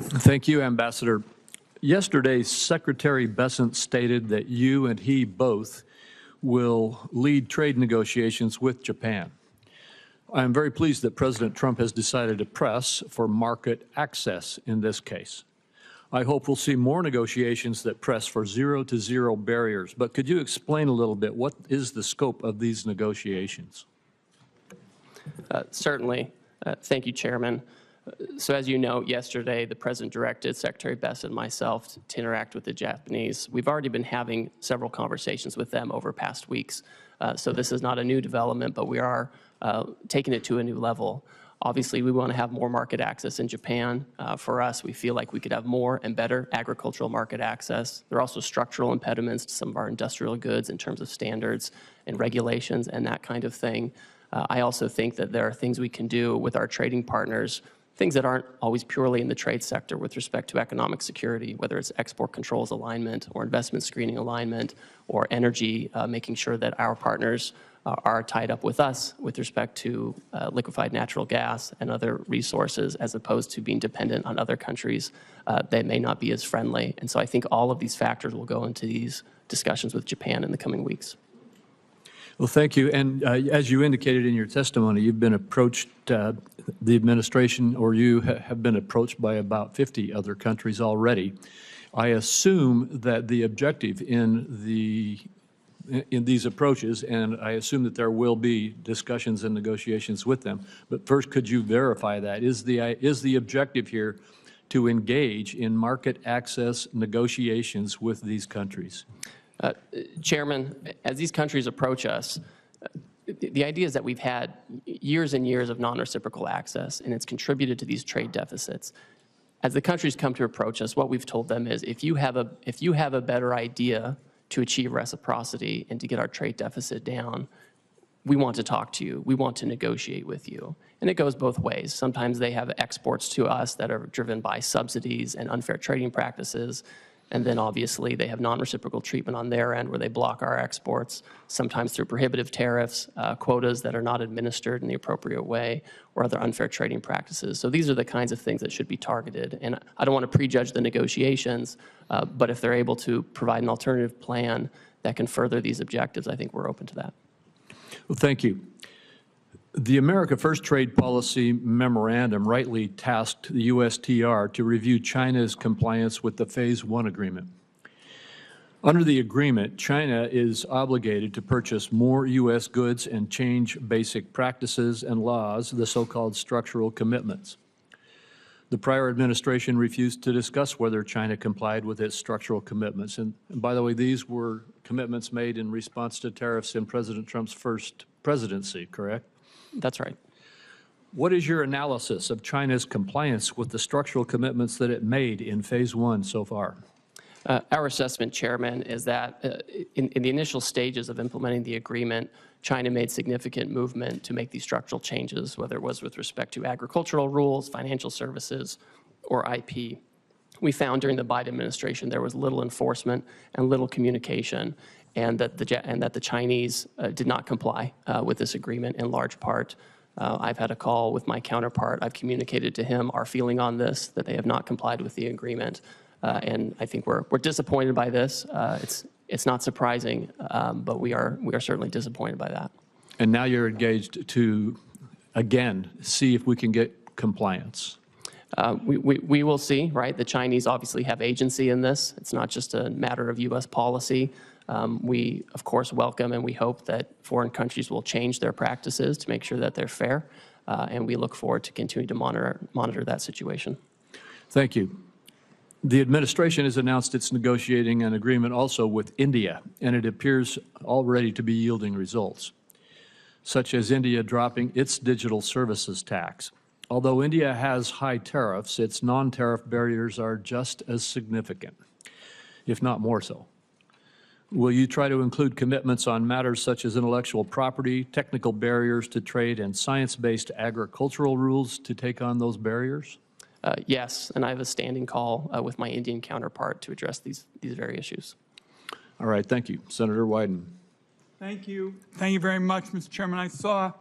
Thank you, Ambassador. Yesterday, Secretary Bessent stated that you and he both will lead trade negotiations with Japan. I am very pleased that President Trump has decided to press for market access in this case. I hope we'll see more negotiations that press for zero barriers. But could you explain a little bit what is the scope of these negotiations? Certainly. Thank you, Chairman. So as you know, yesterday the President directed Secretary Bessent and myself to interact with the Japanese. We've already been having several conversations with them over past weeks. So this is not a new development, but we are taking it to a new level. Obviously, we want to have more market access in Japan. For us, we feel like we could have more and better agricultural market access. There are also structural impediments to some of our industrial goods in terms of standards and regulations and that kind of thing. I also think that there are things we can do with our trading partners, things that aren't always purely in the trade sector with respect to economic security, whether it's export controls alignment or investment screening alignment or energy, making sure that our partners are tied up with us with respect to liquefied natural gas and other resources, as opposed to being dependent on other countries that may not be as friendly. And so I think all of these factors will go into these discussions with Japan in the coming weeks. Well, thank you. And as you indicated in your testimony, you've been approached, the administration or you have been approached by about 50 other countries already. I assume that the objective in these approaches, and I assume that there will be discussions and negotiations with them, but first, could you verify that? Is the objective here to engage in market access negotiations with these countries? Chairman, as these countries approach us, the idea is that we've had years and years of non-reciprocal access, and it's contributed to these trade deficits. As the countries come to approach us, what we've told them is, if you have a better idea to achieve reciprocity and to get our trade deficit down, we want to talk to you. We want to negotiate with you. And it goes both ways. Sometimes they have exports to us that are driven by subsidies and unfair trading practices. And then obviously they have non-reciprocal treatment on their end where they block our exports, sometimes through prohibitive tariffs, quotas that are not administered in the appropriate way, or other unfair trading practices. So these are the kinds of things that should be targeted. And I don't want to prejudge the negotiations, but if they're able to provide an alternative plan that can further these objectives, I think we're open to that. Well, thank you. The America First Trade Policy Memorandum rightly tasked the USTR to review China's compliance with the Phase 1 agreement. Under the agreement, China is obligated to purchase more U.S. goods and change basic practices and laws, the so-called structural commitments. The prior administration refused to discuss whether China complied with its structural commitments. And by the way, these were commitments made in response to tariffs in President Trump's first presidency, correct? That's right. What is your analysis of China's compliance with the structural commitments that it made in Phase 1 so far? Our assessment, Chairman, is that in the initial stages of implementing the agreement, China made significant movement to make these structural changes, whether it was with respect to agricultural rules, financial services, or IP. We found during the Biden administration there was little enforcement and little communication, and that the Chinese did not comply with this agreement in large part. I've had a call with my counterpart. I've communicated to him our feeling on this, that they have not complied with the agreement. And I think we're disappointed by this. It's not surprising, but we are certainly disappointed by that. And now you're engaged to, again, see if we can get compliance. We will see, right? The Chinese obviously have agency in this. It's not just a matter of U.S. policy. We, of course, welcome and we hope that foreign countries will change their practices to make sure that they're fair, and we look forward to continuing to monitor that situation. Thank you. The administration has announced it's negotiating an agreement also with India, and it appears already to be yielding results, such as India dropping its digital services tax. Although India has high tariffs, its non-tariff barriers are just as significant, if not more so. Will you try to include commitments on matters such as intellectual property, technical barriers to trade, and science-based agricultural rules to take on those barriers? Yes, and I have a standing call with my Indian counterpart to address these very issues. All right, thank you. Senator Wyden. Thank you. Thank you very much, Mr. Chairman. I saw